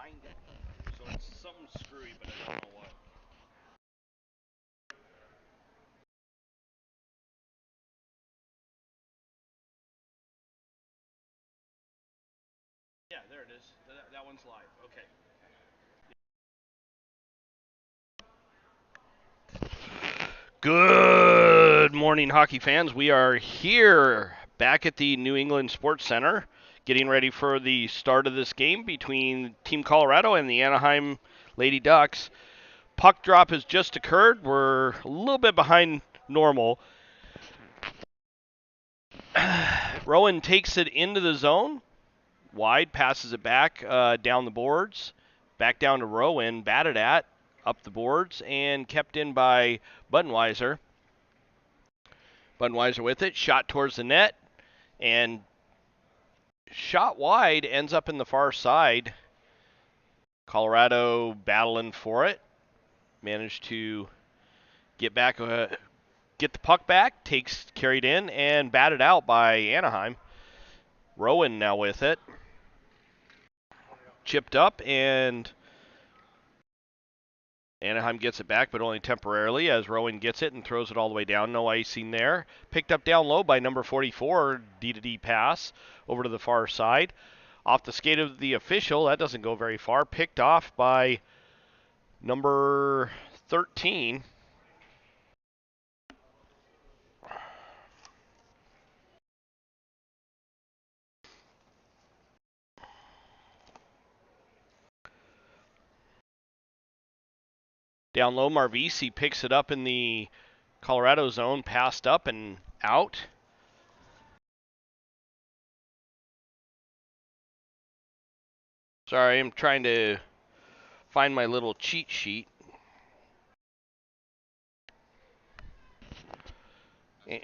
So it's something screwy, but I don't know what. Yeah, there it is. That one's live. Okay. Good morning, hockey fans. We are here back at the New England Sports Center, getting ready for the start of this game between Team Colorado and the Anaheim Lady Ducks. Puck drop has just occurred. We're a little bit behind normal. Rowan takes it into the zone, wide, passes it back down the boards, back down to Rowan, batted at, up the boards, and kept in by Buddenweiser. Buddenweiser with it, shot towards the net, and shot wide, ends up in the far side. Colorado battling for it, managed to get back, get the puck back, carried in, and batted out by Anaheim. Rowan now with it, chipped up, and Anaheim gets it back, but only temporarily as Rowan gets it and throws it all the way down. No icing there. Picked up down low by number 44, D-to-D pass over to the far side. Off the skate of the official, that doesn't go very far. Picked off by number 13. Down low, Marvisi picks it up in the Colorado zone, passed up and out. Sorry, I'm trying to find my little cheat sheet. And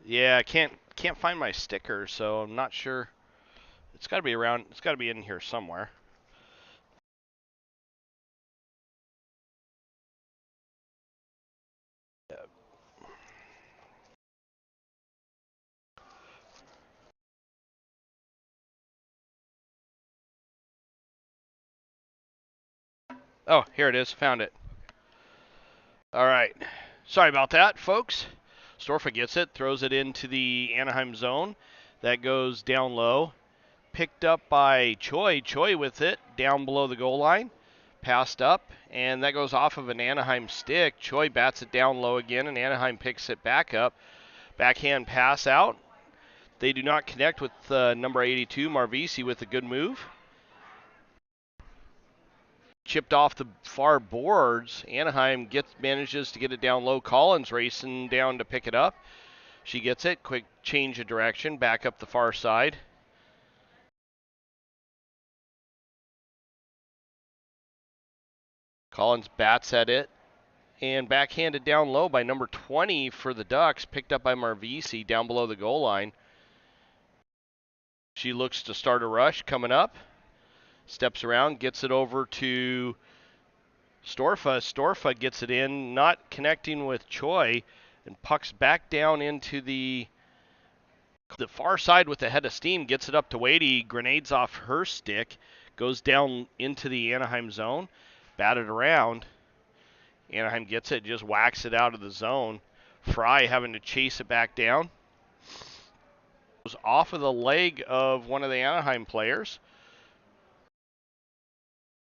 yeah, I can't find my sticker, so I'm not sure. It's got to be around. It's got to be in here somewhere. Oh, here it is. Found it. All right. Sorry about that, folks. Storfa gets it, throws it into the Anaheim zone. That goes down low. Picked up by Choi. Choi with it down below the goal line. Passed up, and that goes off of an Anaheim stick. Choi bats it down low again, and Anaheim picks it back up. Backhand pass out. They do not connect with number 82, Marvisi, with a good move. Chipped off the far boards. Anaheim manages to get it down low. Collins racing down to pick it up. She gets it. Quick change of direction. Back up the far side. Collins bats at it. And backhanded down low by number 20 for the Ducks. Picked up by Marvisi down below the goal line. She looks to start a rush coming up. Steps around. Gets it over to Storfa. Storfa gets it in. Not connecting with Choi. And pucks back down into the far side with the head of steam, gets it up to Wadey, grenades off her stick, goes down into the Anaheim zone, batted around. Anaheim gets it, just whacks it out of the zone. Fry having to chase it back down. Goes off of the leg of one of the Anaheim players.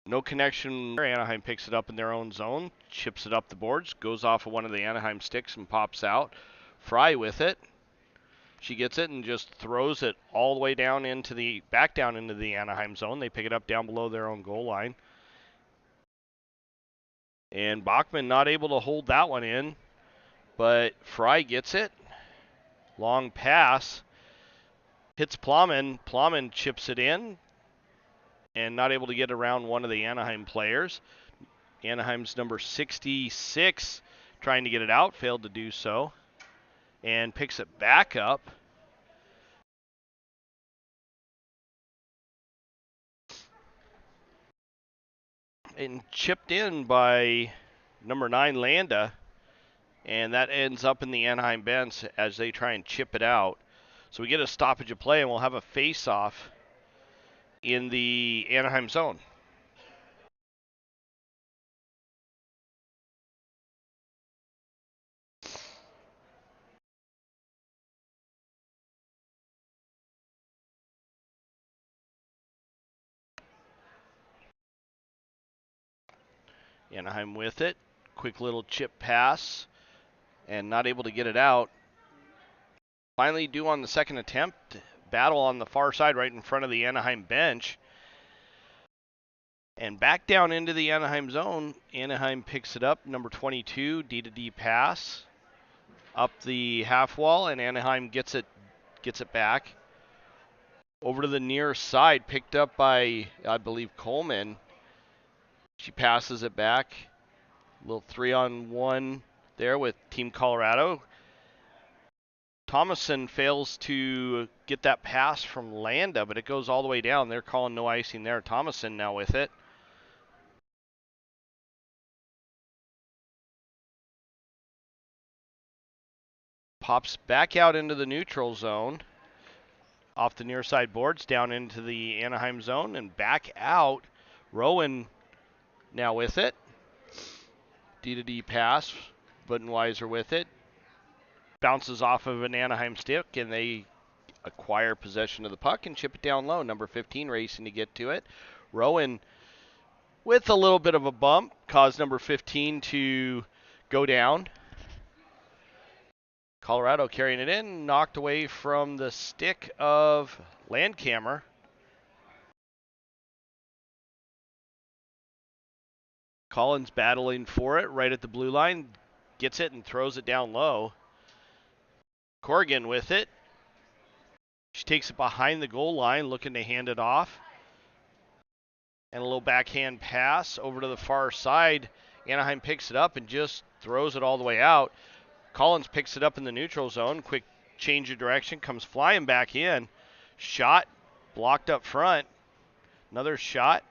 No connection. Anaheim picks it up in their own zone, chips it up the boards, goes off of one of the Anaheim sticks and pops out. Fry with it. She gets it and just throws it all the way down back down into the Anaheim zone. They pick it up down below their own goal line. And Bachman not able to hold that one in, but Fry gets it. Long pass. Hits Plowman. Plowman chips it in and not able to get around one of the Anaheim players. Anaheim's number 66 trying to get it out, failed to do so, and picks it back up. And chipped in by number 9, Landa. And that ends up in the Anaheim bench as they try and chip it out. So we get a stoppage of play, and we'll have a face-off in the Anaheim zone. Anaheim with it. Quick little chip pass and not able to get it out. Finally do on the second attempt. Battle on the far side right in front of the Anaheim bench. And back down into the Anaheim zone. Anaheim picks it up. Number 22, D-to-D pass. Up the half wall, and Anaheim gets it back. Over to the near side, picked up by, I believe, Coleman. She passes it back. A little 3-on-1 there with Team Colorado. Thomason fails to get that pass from Landa, but it goes all the way down. They're calling no icing there. Thomason now with it. Pops back out into the neutral zone. Off the near side boards, down into the Anaheim zone, and back out. Rowan now with it. D-to-D pass. Budenweiser with it. Bounces off of an Anaheim stick, and they acquire possession of the puck and chip it down low. Number 15 racing to get to it. Rowan with a little bit of a bump caused number 15 to go down. Colorado carrying it in, knocked away from the stick of Landkammer. Collins battling for it right at the blue line. Gets it and throws it down low. Corrigan with it. She takes it behind the goal line, looking to hand it off. And a little backhand pass over to the far side. Anaheim picks it up and just throws it all the way out. Collins picks it up in the neutral zone. Quick change of direction, comes flying back in. Shot blocked up front. Another shot.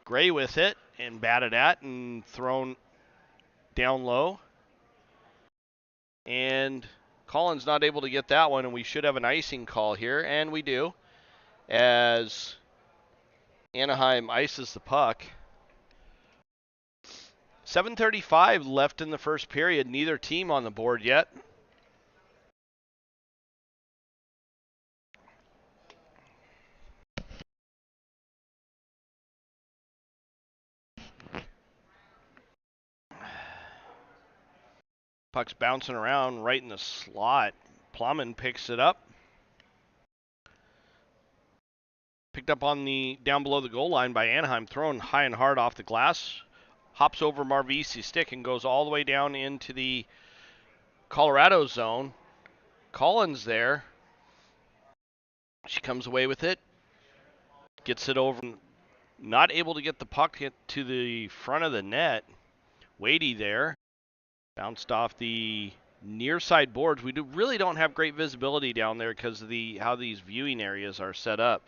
Gray with it and batted at and thrown down low. And Collins not able to get that one, and we should have an icing call here, and we do, as Anaheim ices the puck. 7:35 left in the first period. Neither team on the board yet. Puck's bouncing around right in the slot. Plumman picks it up. Picked up on the down below the goal line by Anaheim, thrown high and hard off the glass. Hops over Marvisi's stick and goes all the way down into the Colorado zone. Collins there. She comes away with it. Gets it over. Not able to get the puck to the front of the net. Wadey there. Bounced off the near side boards. We really don't have great visibility down there because of how these viewing areas are set up.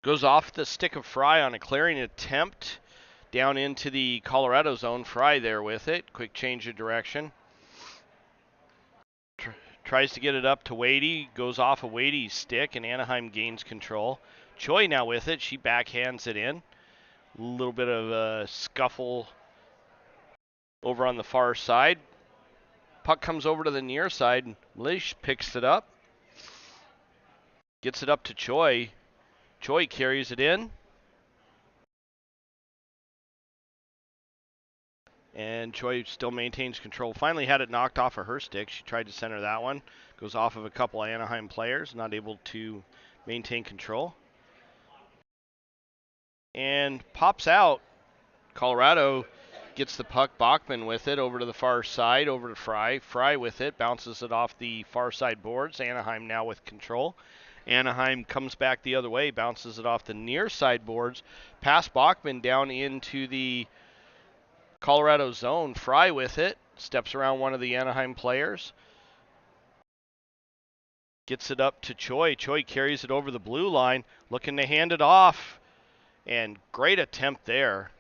Goes off the stick of Fry on a clearing attempt down into the Colorado zone. Fry there with it. Quick change of direction. Tries to get it up to Wadey. Goes off of Wadey's stick, and Anaheim gains control. Choi now with it. She backhands it in. A little bit of a scuffle over on the far side. Puck comes over to the near side. Lish picks it up. Gets it up to Choi. Choi carries it in. And Choi still maintains control. Finally had it knocked off of her stick. She tried to center that one. Goes off of a couple of Anaheim players. Not able to maintain control. And pops out. Colorado gets the puck. Bachman with it over to the far side. Over to Fry. Fry with it. Bounces it off the far side boards. Anaheim now with control. Anaheim comes back the other way. Bounces it off the near side boards. Past Bachman down into the Colorado zone. Fry with it. Steps around one of the Anaheim players. Gets it up to Choi. Choi carries it over the blue line. Looking to hand it off. And great attempt there.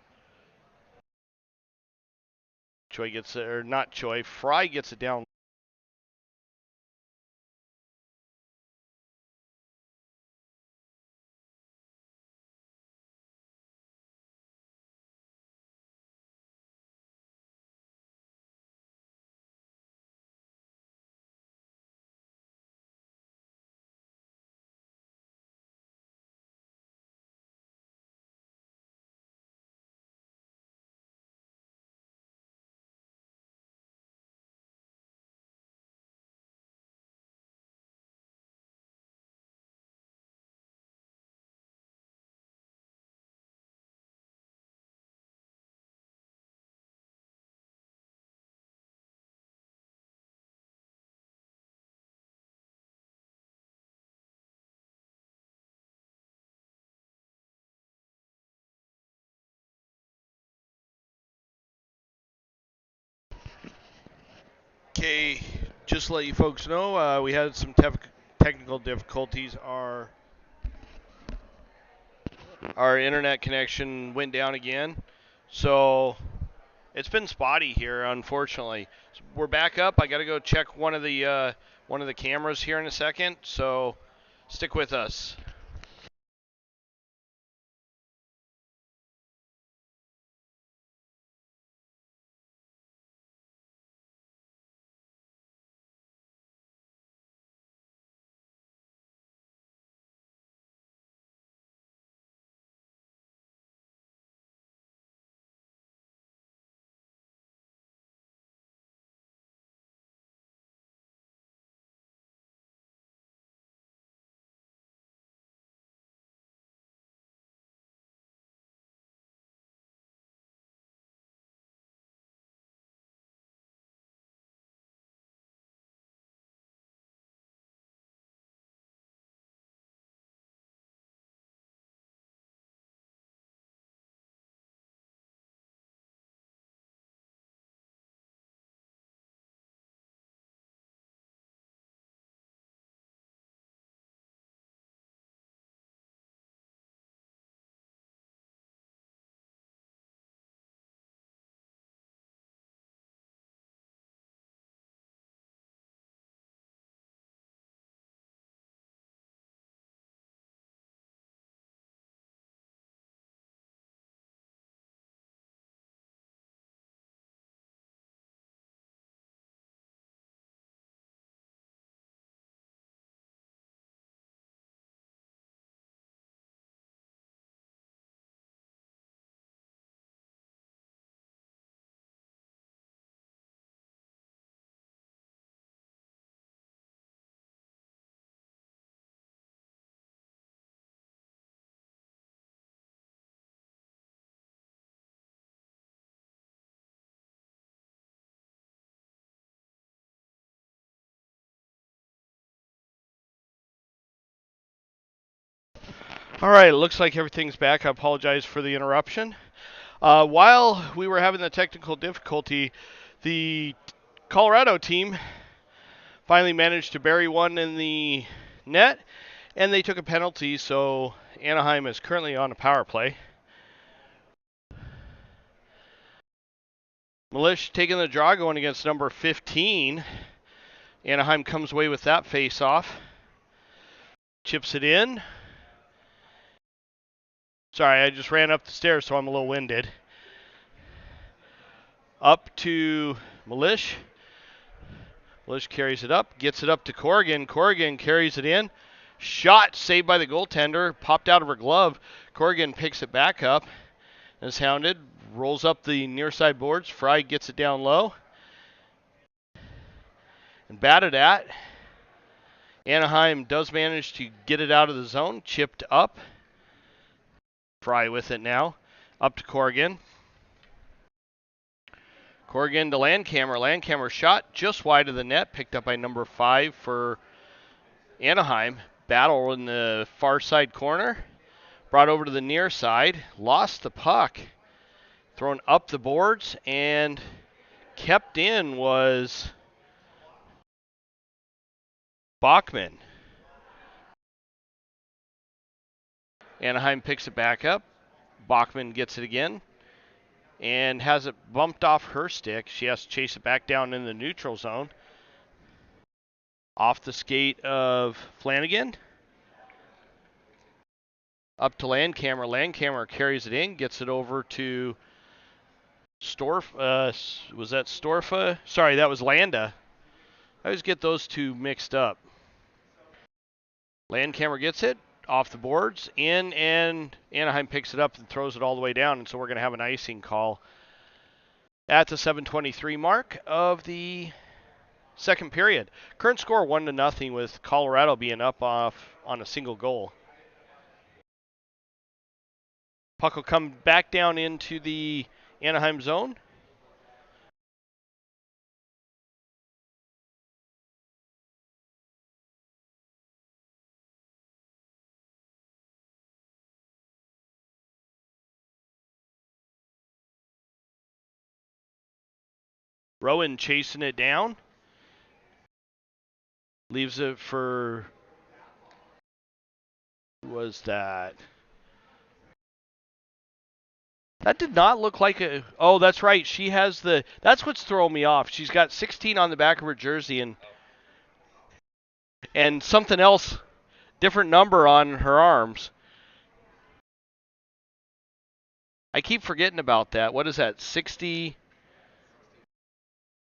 Choi gets it, or not Choi. Fry gets it down. Okay, just to let you folks know, we had some technical difficulties. Our internet connection went down again, so it's been spotty here, unfortunately. So we're back up. I got to go check one of the cameras here in a second, so stick with us. All right, it looks like everything's back. I apologize for the interruption. While we were having the technical difficulty, the Colorado team finally managed to bury one in the net, and they took a penalty, so Anaheim is currently on a power play. Milish taking the draw, going against number 15. Anaheim comes away with that face-off. Chips it in. Sorry, I just ran up the stairs, so I'm a little winded. Up to Milish. Milish carries it up, gets it up to Corrigan. Corrigan carries it in. Shot saved by the goaltender, popped out of her glove. Corrigan picks it back up, is hounded, rolls up the near side boards. Fry gets it down low and batted at. Anaheim does manage to get it out of the zone, chipped up. Fry with it now, up to Corrigan. Corrigan to Landcamer. Landcamer shot just wide of the net, picked up by number 5 for Anaheim. Battle in the far side corner. Brought over to the near side. Lost the puck. Thrown up the boards and kept in was Bachman. Anaheim picks it back up. Bachman gets it again and has it bumped off her stick. She has to chase it back down in the neutral zone. Off the skate of Flanagan. Up to Landcamer. Landcamer carries it in, gets it over to was that Storfa? Sorry, that was Landa. I always get those two mixed up. Landcamer gets it off the boards in, and Anaheim picks it up and throws it all the way down, and so we're going to have an icing call at the 7:23 mark of the second period. Current score 1-0 with Colorado being up off on a single goal. Puck will come back down into the Anaheim zone. Rowan chasing it down. Leaves it for, who was that? That did not look like a. Oh, that's right. She has the. That's what's throwing me off. She's got 16 on the back of her jersey and something else, different number on her arms. I keep forgetting about that. What is that? 60,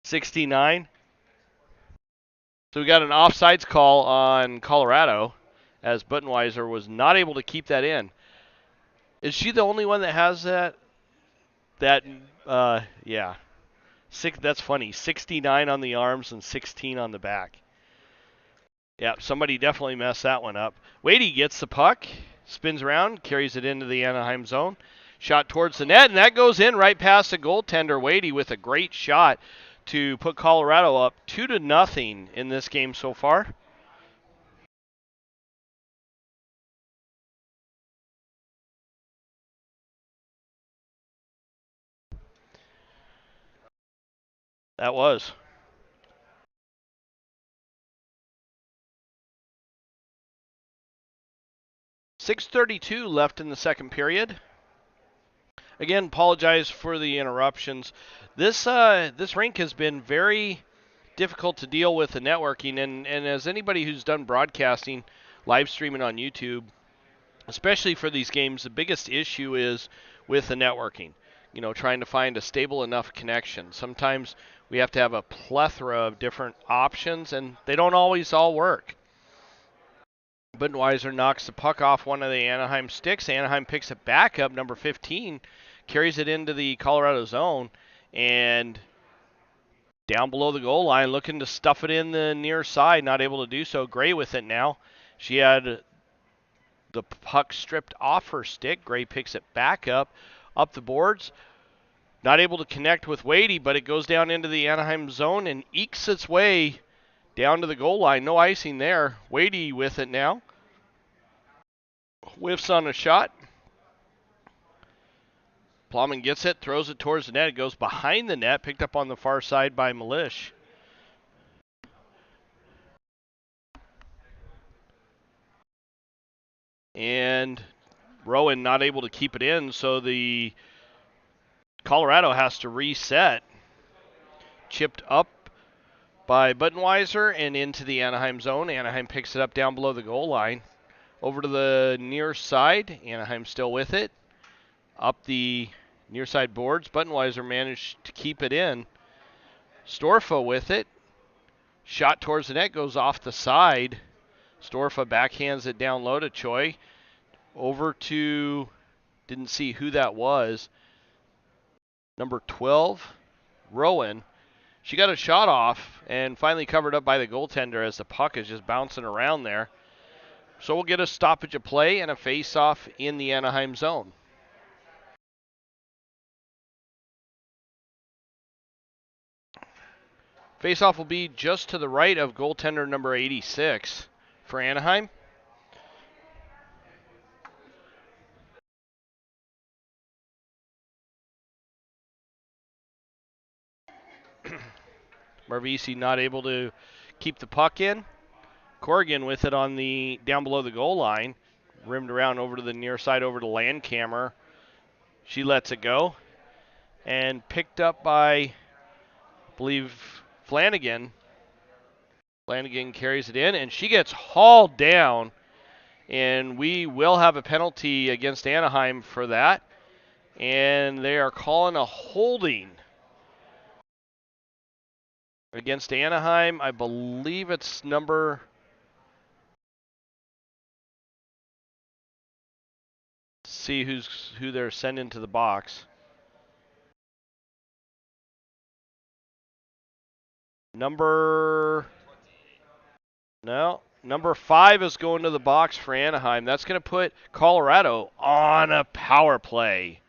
69? So we got an offsides call on Colorado, as Buttenweiser was not able to keep that in. Is she the only one that has that? Yeah. That's funny. 69 on the arms and 16 on the back. Yeah, somebody definitely messed that one up. Wadey gets the puck, spins around, carries it into the Anaheim zone. Shot towards the net, and that goes in right past the goaltender. Wadey with a great shot to put Colorado up 2-0 in this game so far. That was. 6:32 left in the second period. Again, apologize for the interruptions. This rink has been very difficult to deal with the networking, and as anybody who's done broadcasting, live streaming on YouTube, especially for these games, the biggest issue is with the networking. You know, trying to find a stable enough connection. Sometimes we have to have a plethora of different options, and they don't always all work. Budweiser knocks the puck off one of the Anaheim sticks. Anaheim picks it back up. Number 15 carries it into the Colorado zone, and down below the goal line, looking to stuff it in the near side. Not able to do so. Gray with it now. She had the puck stripped off her stick. Gray picks it back up the boards. Not able to connect with Wadey, but it goes down into the Anaheim zone and ekes its way down to the goal line. No icing there. Wadey with it now. Whiffs on a shot. Plowman gets it, throws it towards the net. It goes behind the net, picked up on the far side by Milish. And Rowan not able to keep it in, so the Colorado has to reset. Chipped up by Buttenweiser and into the Anaheim zone. Anaheim picks it up down below the goal line. Over to the near side. Anaheim still with it. Up the near side boards. Buttenweiser managed to keep it in. Storfa with it. Shot towards the net, goes off the side. Storfa backhands it down low to Choi. Over to, didn't see who that was. Number 12, Rowan. She got a shot off and finally covered up by the goaltender as the puck is just bouncing around there. So we'll get a stoppage of play and a face-off in the Anaheim zone. Face-off will be just to the right of goaltender number 86 for Anaheim. Marvisi not able to keep the puck in. Corrigan with it on the down below the goal line. Rimmed around over to the near side over to Landkammer. She lets it go. And picked up by, I believe, Flanagan. Flanagan carries it in, and she gets hauled down. And we will have a penalty against Anaheim for that. And they are calling a holding against Anaheim. I believe it's number... See who they're sending to the box. Number 5 is going to the box for Anaheim. That's going to put Colorado on a power play.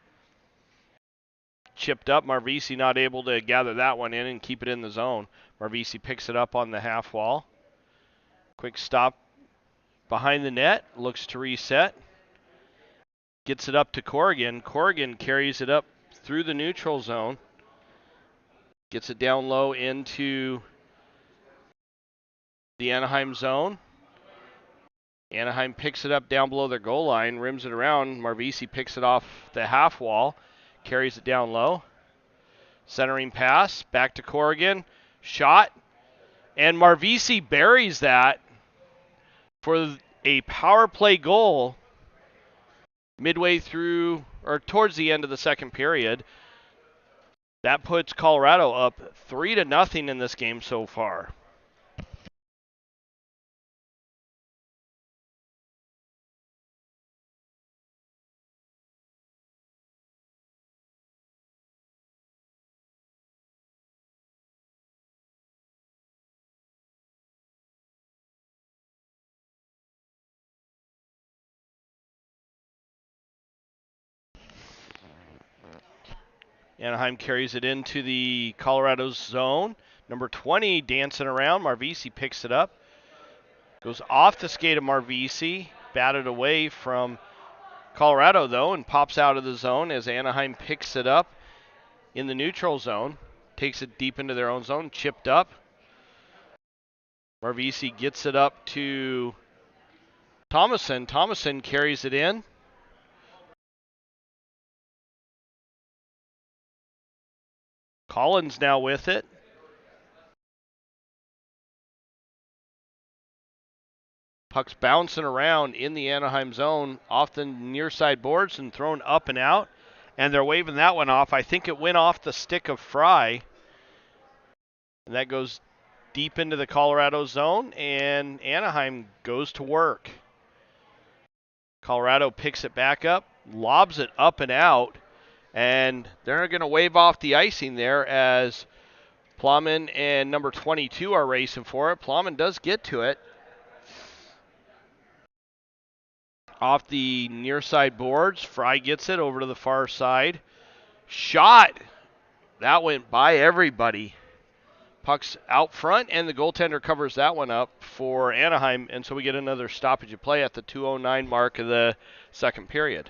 Chipped up. Marvisi not able to gather that one in and keep it in the zone. Marvisi picks it up on the half wall. Quick stop behind the net. Looks to reset. Gets it up to Corrigan. Corrigan carries it up through the neutral zone. Gets it down low into the Anaheim zone. Anaheim picks it up down below their goal line, rims it around. Marvisi picks it off the half wall, carries it down low. Centering pass, back to Corrigan. Shot, and Marvisi buries that for a power play goal midway through, or towards the end of the second period. That puts Colorado up 3-0 in this game so far. Anaheim carries it into the Colorado zone. Number 20 dancing around. Marvisi picks it up. Goes off the skate of Marvisi. Batted away from Colorado, though, and pops out of the zone as Anaheim picks it up in the neutral zone. Takes it deep into their own zone. Chipped up. Marvisi gets it up to Thomason. Thomason carries it in. Collins now with it. Puck's bouncing around in the Anaheim zone off the near side boards and thrown up and out. And they're waving that one off. I think it went off the stick of Fry. And that goes deep into the Colorado zone, and Anaheim goes to work. Colorado picks it back up, lobs it up and out, and they're going to wave off the icing there as Plowman and number 22 are racing for it. Plowman does get to it. Off the near side boards, Fry gets it over to the far side. Shot! That went by everybody. Puck's out front, and the goaltender covers that one up for Anaheim, and so we get another stoppage of play at the 2:09 mark of the second period.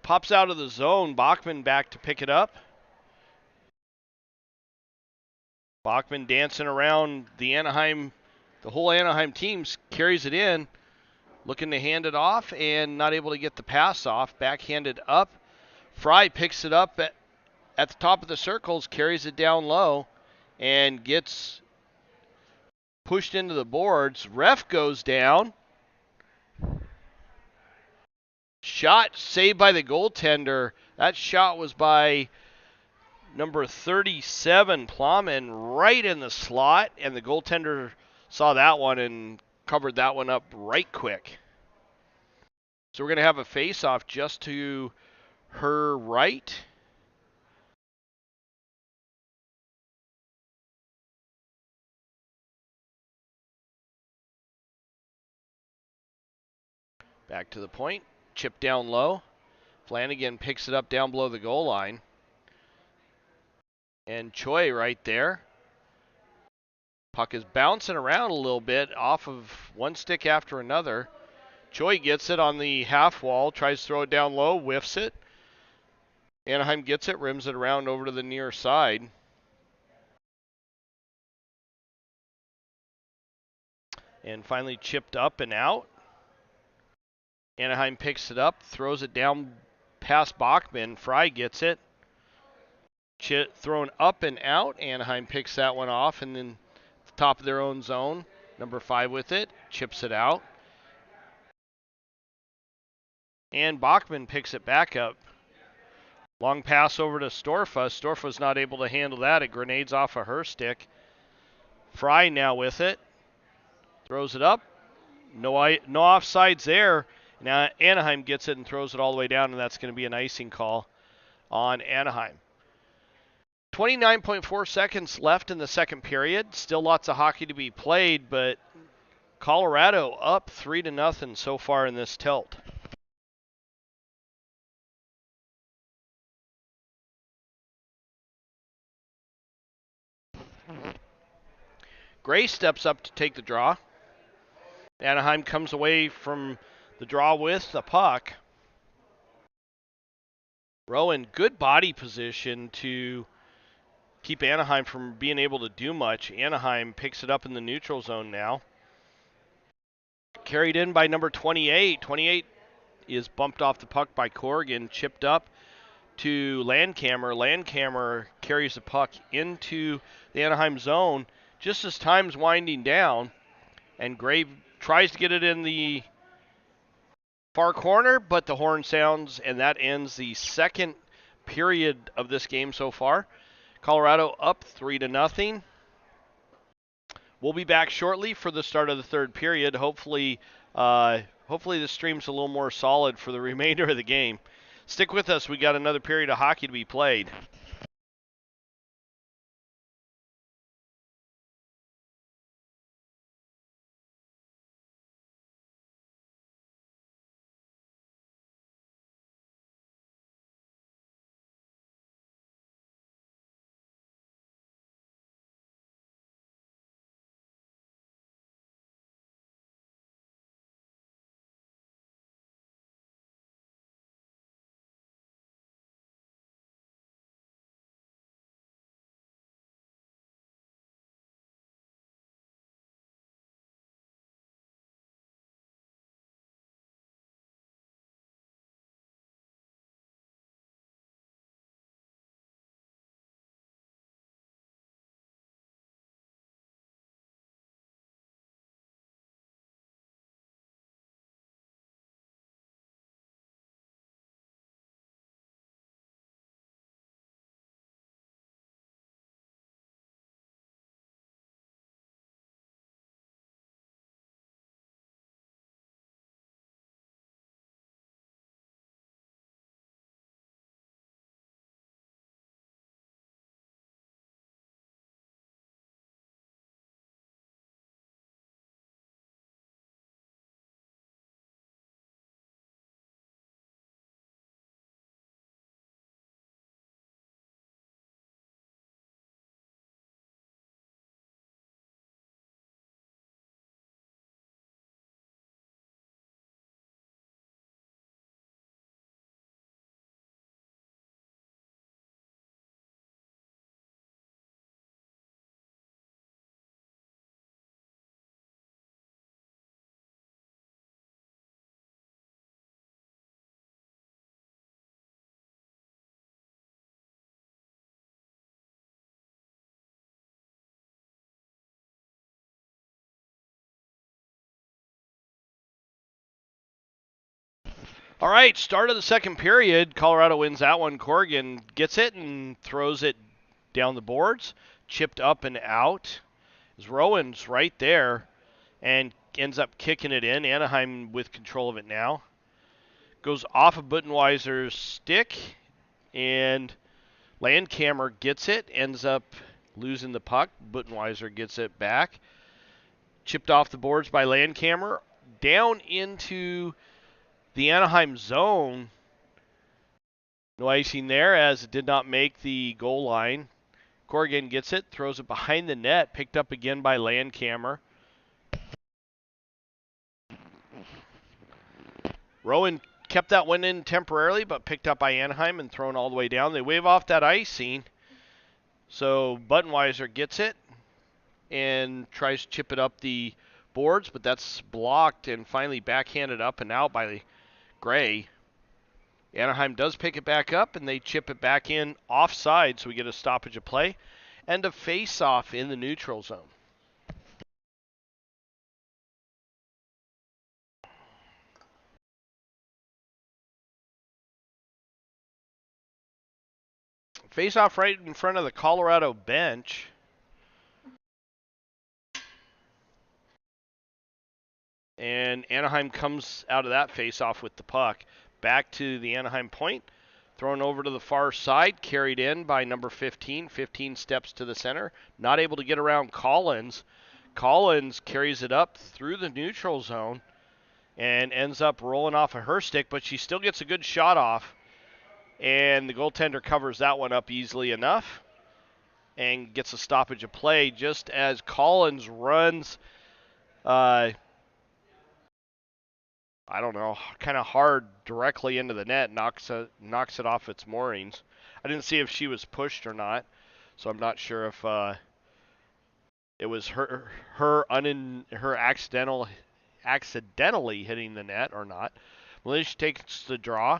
Pops out of the zone. Bachman back to pick it up. Bachman dancing around the whole Anaheim team, carries it in, looking to hand it off and not able to get the pass off. Backhanded up. Fry picks it up at the top of the circles, carries it down low, and gets pushed into the boards. Ref goes down. Shot saved by the goaltender. That shot was by number 37, Plowman, right in the slot, and the goaltender saw that one and covered that one up right quick. So we're going to have a face-off just to her right. Back to the point. Chip down low. Flanagan picks it up down below the goal line. And Choi right there. Puck is bouncing around a little bit off of one stick after another. Choi gets it on the half wall, tries to throw it down low, whiffs it. Anaheim gets it, rims it around over to the near side. And finally chipped up and out. Anaheim picks it up, throws it down past Bachman. Fry gets it. Thrown up and out. Anaheim picks that one off, and then the top of their own zone. Number 5 with it, chips it out. And Bachman picks it back up. Long pass over to Storfa. Storfa's not able to handle that. It grenades off of her stick. Fry now with it. Throws it up. No offsides there. Now Anaheim gets it and throws it all the way down, and that's going to be an icing call on Anaheim. 29.4 seconds left in the second period. Still lots of hockey to be played, but Colorado up 3-0 so far in this tilt. Gray steps up to take the draw. Anaheim comes away from the draw with the puck. Rowan, good body position to keep Anaheim from being able to do much. Anaheim picks it up in the neutral zone now. Carried in by number 28. 28 is bumped off the puck by Corrigan, chipped up to Landcamer. Landcamer carries the puck into the Anaheim zone just as time's winding down, and Gray tries to get it in the far corner, but the horn sounds, and that ends the second period of this game so far. Colorado up 3-0. We'll be back shortly for the start of the third period. Hopefully the stream's a little more solid for the remainder of the game. Stick with us. We got another period of hockey to be played. All right, start of the second period. Colorado wins that one. Corrigan gets it and throws it down the boards, chipped up and out. Rowan's right there and ends up kicking it in. Anaheim with control of it now. Goes off of Buttenweiser's stick, and Landcamer gets it, ends up losing the puck. Buttenweiser gets it back. Chipped off the boards by Landcamer. Down into the Anaheim zone. No icing there as it did not make the goal line. Corrigan gets it, throws it behind the net, picked up again by Landcamer. Rowan kept that one in temporarily, but picked up by Anaheim and thrown all the way down. They wave off that icing. So Buttenweiser gets it and tries to chip it up the boards, but that's blocked and finally backhanded up and out by Gray. Anaheim does pick it back up, and they chip it back in offside, so we get a stoppage of play and a face-off in the neutral zone. Face-off right in front of the Colorado bench. And Anaheim comes out of that face-off with the puck. Back to the Anaheim point. Thrown over to the far side, carried in by number 15. 15 steps to the center. Not able to get around Collins. Collins carries it up through the neutral zone and ends up rolling off of her stick, but she still gets a good shot off. And the goaltender covers that one up easily enough. and gets a stoppage of play just as Collins runs, I don't know, kind of hard directly into the net, knocks it off its moorings. I didn't see if she was pushed or not, so I'm not sure if it was her accidentally hitting the net or not. Militia takes the draw.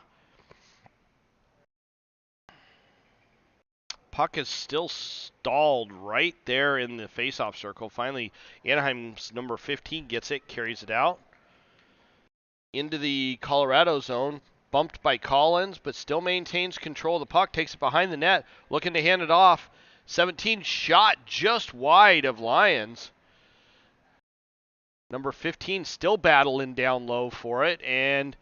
Puck is still stalled right there in the faceoff circle. Finally, Anaheim's number 15 gets it, carries it out into the Colorado zone. Bumped by Collins, but still maintains control of the puck. Takes it behind the net, looking to hand it off. 17 shot just wide of Lions. Number 15 still battling down low for it, and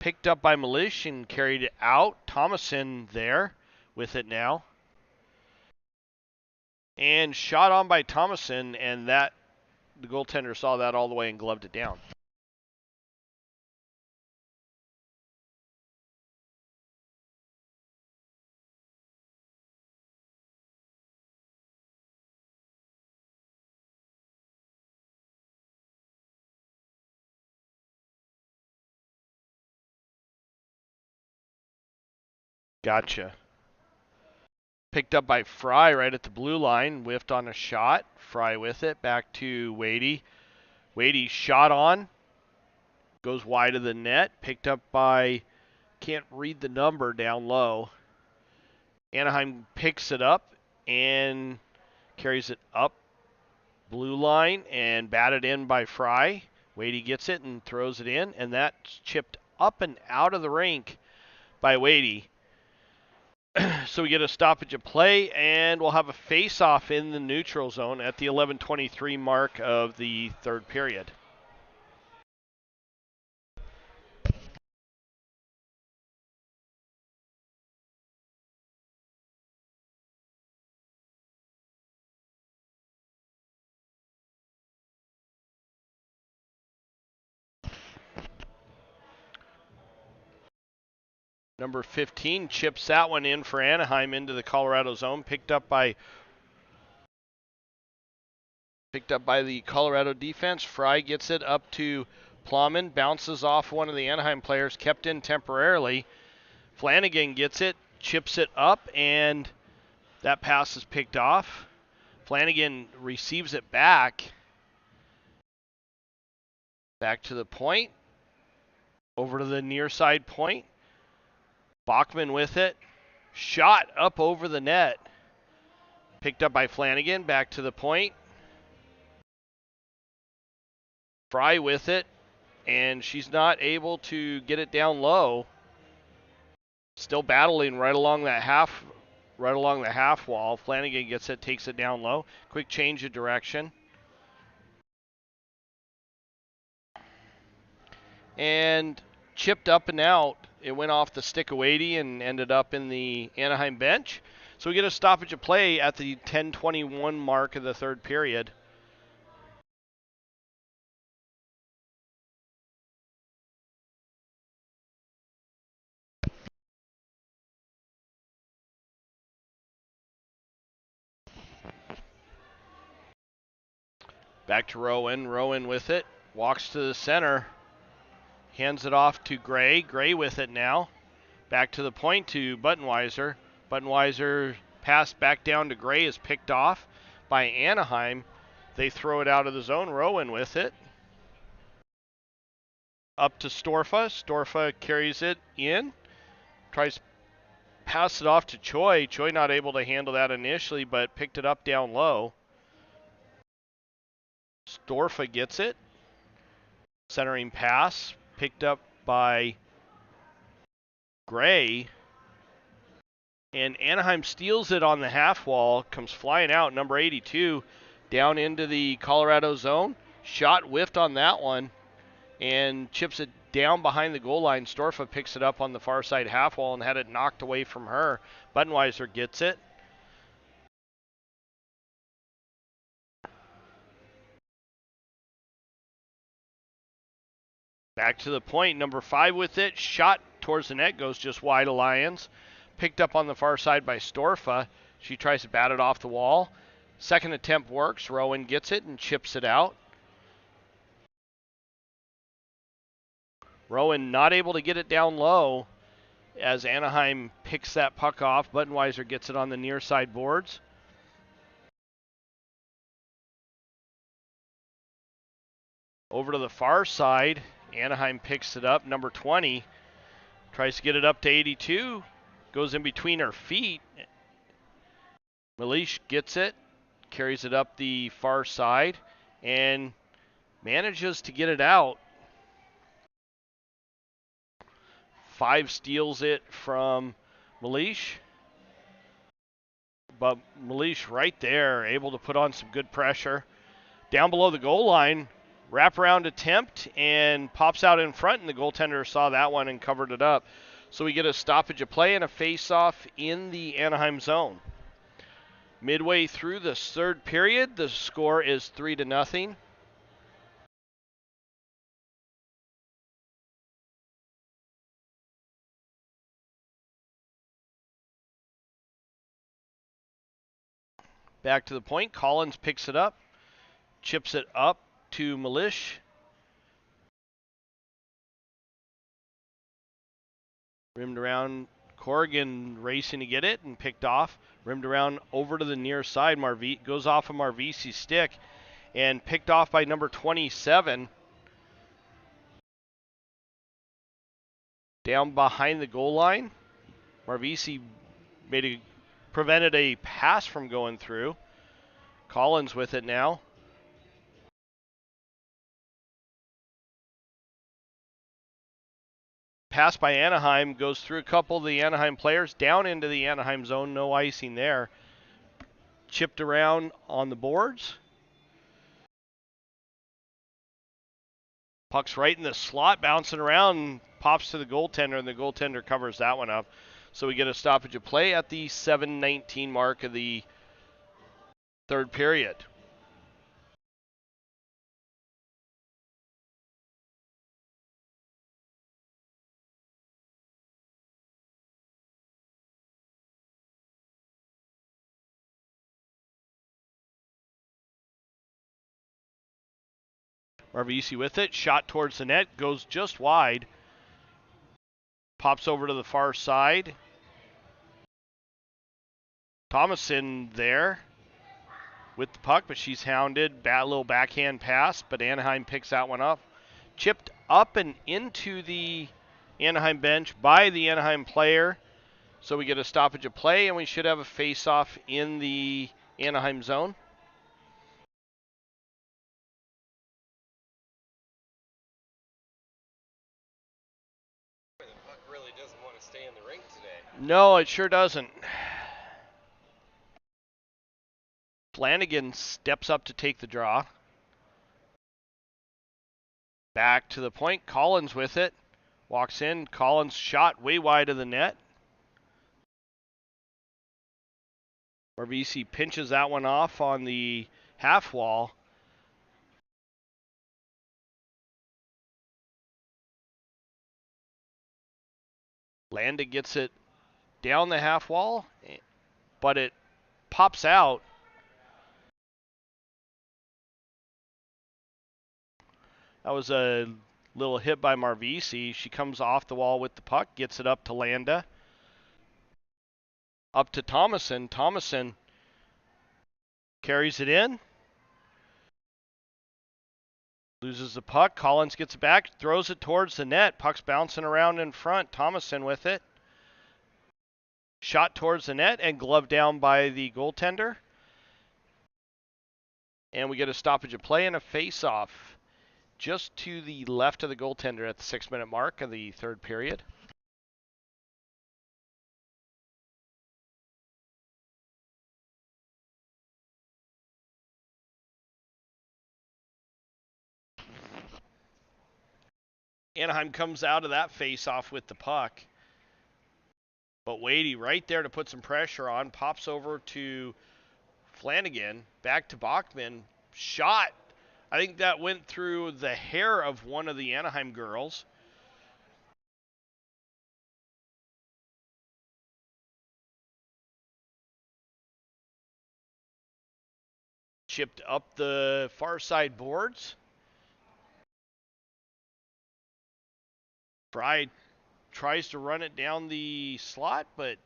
picked up by Milish and carried it out. Thomason there with it now. And shot on by Thomason, and the goaltender saw that all the way and gloved it down. Gotcha. Picked up by Fry right at the blue line, whiffed on a shot. Fry with it, back to Wadey. Wadey shot on, goes wide of the net, picked up by, can't read the number down low. Anaheim picks it up and carries it up blue line and batted in by Fry. Wadey gets it and throws it in, and that's chipped up and out of the rink by Wadey. So we get a stoppage of play, and we'll have a face-off in the neutral zone at the 11:23 mark of the third period. Number 15 chips that one in for Anaheim into the Colorado zone, picked up by the Colorado defense. Fry gets it up to Plowman, bounces off one of the Anaheim players, kept in temporarily. Flanagan gets it, chips it up, and that pass is picked off. Flanagan receives it back to the point, over to the near side point. Bachman with it, shot up over the net, picked up by Flanagan, back to the point. Fry with it, and she's not able to get it down low. Still battling right along the half wall. Flanagan gets it, takes it down low. Quick change of direction. And chipped up and out. It went off the stick of Wadey and ended up in the Anaheim bench. So we get a stoppage of play at the 10:21 mark of the third period. Back to Rowan. Rowan with it. Walks to the center. Hands it off to Gray. Gray with it now. Back to the point to Buttenweiser. Buttenweiser pass back down to Gray is picked off by Anaheim. They throw it out of the zone. Rowan with it. Up to Storfa. Storfa carries it in. Tries to pass it off to Choi. Choi not able to handle that initially, but picked it up down low. Storfa gets it. Centering pass. Picked up by Gray. And Anaheim steals it on the half wall. Comes flying out. Number 82 down into the Colorado zone. Shot whiffed on that one. And chips it down behind the goal line. Storfa picks it up on the far side half wall and had it knocked away from her. Buttenweiser gets it. Back to the point. Number 5 with it. Shot towards the net. Goes just wide of Lions. picked up on the far side by Storfa. She tries to bat it off the wall. Second attempt works. Rowan gets it and chips it out. Rowan not able to get it down low as Anaheim picks that puck off. Buttenweiser gets it on the near side boards. Over to the far side, Anaheim picks it up. Number 20 tries to get it up to 82. Goes in between her feet. Malish gets it, carries it up the far side, and manages to get it out. 5 steals it from Malish. But Malish right there, able to put on some good pressure. Down below the goal line, wraparound attempt, and pops out in front, and the goaltender saw that one and covered it up. So we get a stoppage of play and a face-off in the Anaheim zone. Midway through the third period, the score is 3-0. Back to the point, Collins picks it up, chips it up to Malish. Rimmed around, Corrigan racing to get it and picked off. Rimmed around over to the near side. Goes off of Marvisi's stick and picked off by number 27. Down behind the goal line. Marvisi prevented a pass from going through. Collins with it now. Pass by Anaheim goes through a couple of the Anaheim players down into the Anaheim zone. No icing there. Chipped around on the boards. Puck's right in the slot, bouncing around, pops to the goaltender, and the goaltender covers that one up. So we get a stoppage of play at the 7:19 mark of the third period. Marvisi with it, shot towards the net, goes just wide. Pops over to the far side. Thomason there with the puck, but she's hounded. Little backhand pass, but Anaheim picks that one up. Chipped up and into the Anaheim bench by the Anaheim player. So we get a stoppage of play, and we should have a face-off in the Anaheim zone. The puck really doesn't want to stay in the rink today. No, it sure doesn't. Flanagan steps up to take the draw. Back to the point. Collins with it. Walks in. Collins shot way wide of the net. Marvisi pinches that one off on the half wall. Landa gets it down the half wall, but it pops out. That was a little hit by Marvisi. She comes off the wall with the puck, gets it up to Landa. Up to Thomason. Thomason carries it in. Loses the puck. Collins gets it back, throws it towards the net. Puck's bouncing around in front. Thomason with it. Shot towards the net and gloved down by the goaltender. And we get a stoppage of play and a face-off just to the left of the goaltender at the 6-minute mark of the third period. Anaheim comes out of that face-off with the puck. But Wadey right there to put some pressure on. Pops over to Flanagan. Back to Bachman. Shot. I think that went through the hair of one of the Anaheim girls. chipped up the far side boards. Fry tries to run it down the slot, but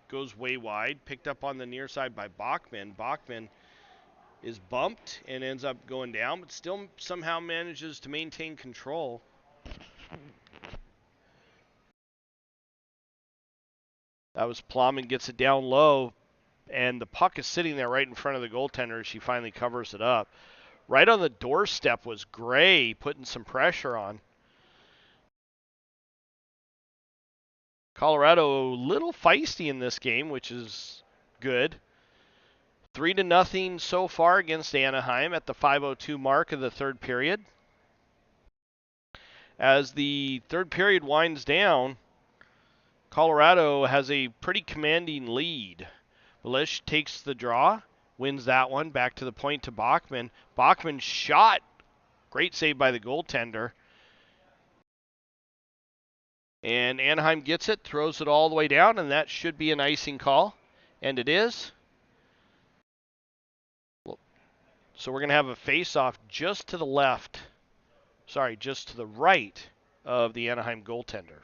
goes way wide. Picked up on the near side by Bachman. Bachman is bumped and ends up going down, but still somehow manages to maintain control. That was Plum and gets it down low, and the puck is sitting there right in front of the goaltender. She finally covers it up. Right on the doorstep was Gray putting some pressure on. Colorado a little feisty in this game, which is good. 3-0 so far against Anaheim at the 5:02 mark of the third period. As the third period winds down, Colorado has a pretty commanding lead. Milish takes the draw, wins that one, back to the point to Bachman. Bachman shot. Great save by the goaltender. And Anaheim gets it, throws it all the way down, and that should be an icing call. And it is. So we're going to have a face-off just to the left. Sorry, just to the right of the Anaheim goaltender.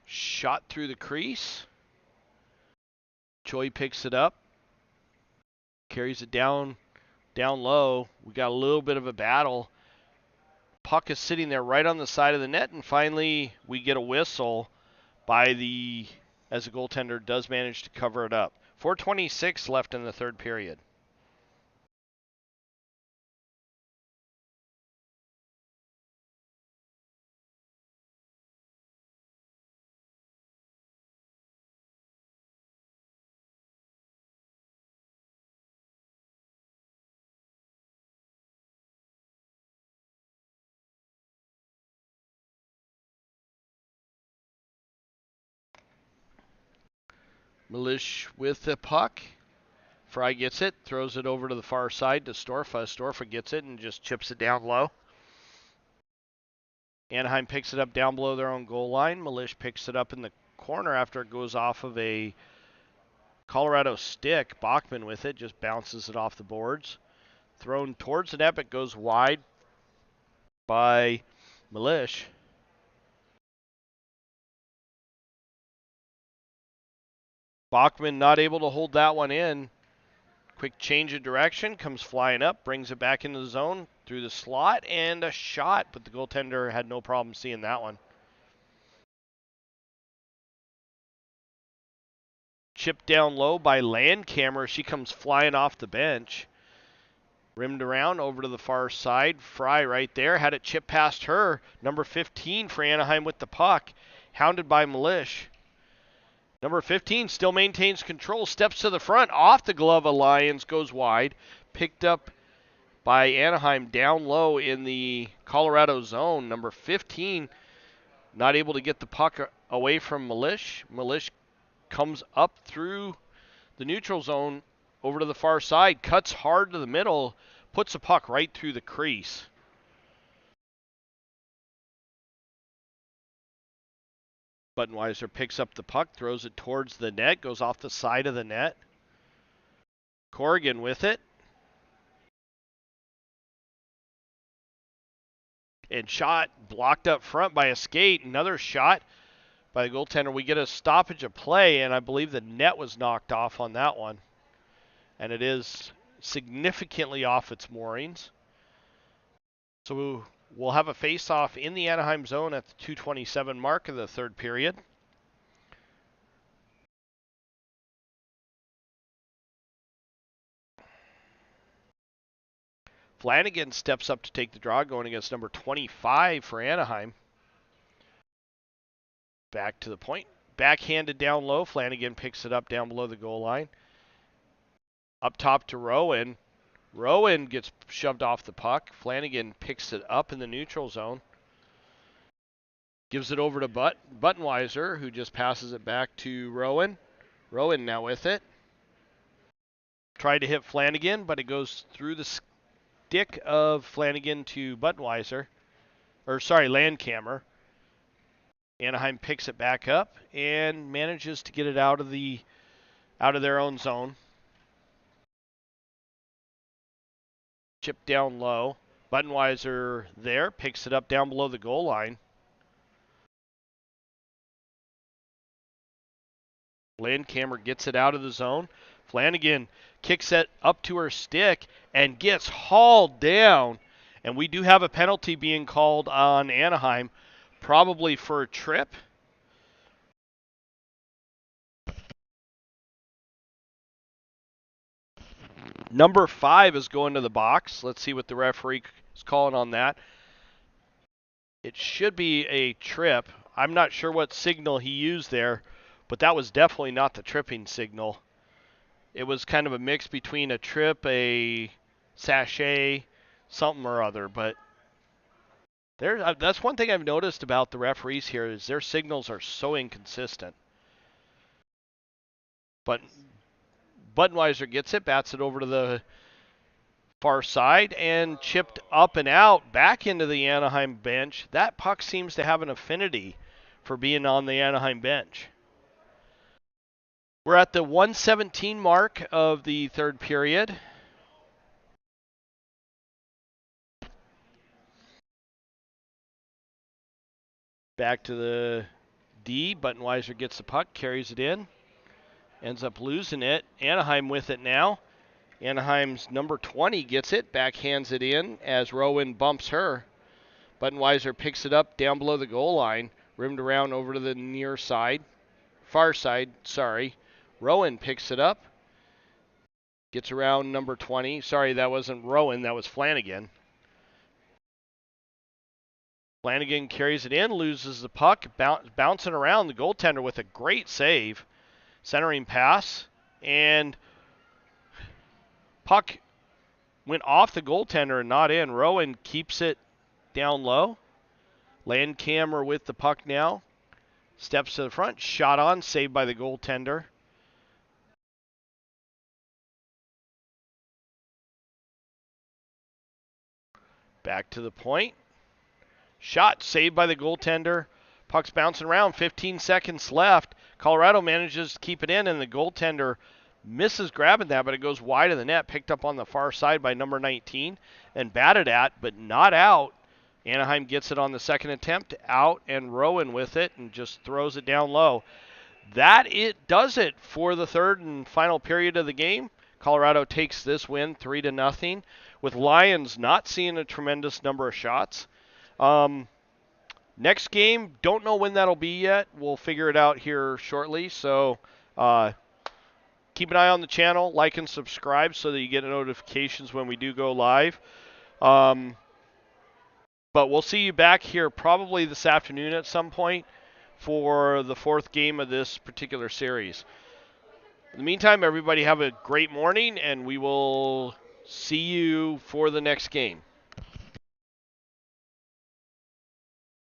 Shot through the crease. Choi picks it up. Carries it down low. We got a little bit of a battle. Puck is sitting there right on the side of the net, and finally we get a whistle by as the goaltender does manage to cover it up. 4:26 left in the third period. Milish with the puck. Fry gets it, throws it over to the far side to Storfa. Storfa gets it and just chips it down low. Anaheim picks it up down below their own goal line. Milish picks it up in the corner after it goes off of a Colorado stick. Bachman with it, just bounces it off the boards. Thrown towards the net, but goes wide by Milish. Bachman not able to hold that one in. Quick change of direction, comes flying up, brings it back into the zone through the slot, and a shot, but the goaltender had no problem seeing that one. Chipped down low by Landcamer. She comes flying off the bench. Rimmed around over to the far side. Fry right there. Had it chip past her. Number 15 for Anaheim with the puck. Hounded by Milish. Number 15 still maintains control. Steps to the front. Off the glove of Lyons. Goes wide. Picked up by Anaheim down low in the Colorado zone. Number 15 not able to get the puck away from Milish. Milish comes up through the neutral zone over to the far side, cuts hard to the middle, puts the puck right through the crease. Buttenweiser picks up the puck, throws it towards the net, goes off the side of the net. Corrigan with it. And shot blocked up front by a skate. Another shot by the goaltender. We get a stoppage of play, and I believe the net was knocked off on that one. And it is significantly off its moorings. So we'll have a face-off in the Anaheim zone at the 2:27 mark of the third period. Flanagan steps up to take the draw, going against number 25 for Anaheim. Back to the point. Backhanded down low. Flanagan picks it up down below the goal line. Up top to Rowan. Rowan gets shoved off the puck. Flanagan picks it up in the neutral zone. Gives it over to Buttenweiser, who just passes it back to Rowan. Rowan now with it. Tried to hit Flanagan, but it goes through the stick stick of Flanagan to Budweiser, or sorry, Landcamer. Anaheim picks it back up and manages to get it out of their own zone. Chip down low. Budweiser there picks it up down below the goal line. Landcamer gets it out of the zone. Flanagan kicks it up to her stick and gets hauled down. And we do have a penalty being called on Anaheim, probably for a trip. Number 5 is going to the box. Let's see what the referee is calling on that. It should be a trip. I'm not sure what signal he used there, but that was definitely not the tripping signal. It was kind of a mix between a trip, a sachet, something or other. But that's one thing I've noticed about the referees here is their signals are so inconsistent. But Budweiser gets it, bats it over to the far side, and chipped up and out back into the Anaheim bench. That puck seems to have an affinity for being on the Anaheim bench. We're at the 117 mark of the third period. Back to the D. Budweiser gets the puck, carries it in, ends up losing it. Anaheim with it now. Anaheim's number 20 gets it, backhands it in as Rowan bumps her. Budweiser picks it up down below the goal line, rimmed around over to the near side, far side, sorry. Rowan picks it up, gets around number 20. Sorry, that wasn't Rowan, that was Flanagan. Flanagan carries it in, loses the puck, bouncing around the goaltender with a great save. Centering pass, and puck went off the goaltender and not in. Rowan keeps it down low. Landcamer with the puck now. Steps to the front, shot on, saved by the goaltender. Back to the point. Shot saved by the goaltender. Puck's bouncing around, 15 seconds left. Colorado manages to keep it in, and the goaltender misses grabbing that, but it goes wide of the net, picked up on the far side by number 19, and batted at, but not out. Anaheim gets it on the second attempt, out, and Rowan with it, and just throws it down low. That it does it for the third and final period of the game. Colorado takes this win 3-0, with Lions not seeing a tremendous number of shots. Next game, don't know when that'll be yet. We'll figure it out here shortly. So keep an eye on the channel, like and subscribe so that you get notifications when we do go live. But we'll see you back here probably this afternoon at some point for the fourth game of this particular series. In the meantime, everybody have a great morning, and we will see you for the next game.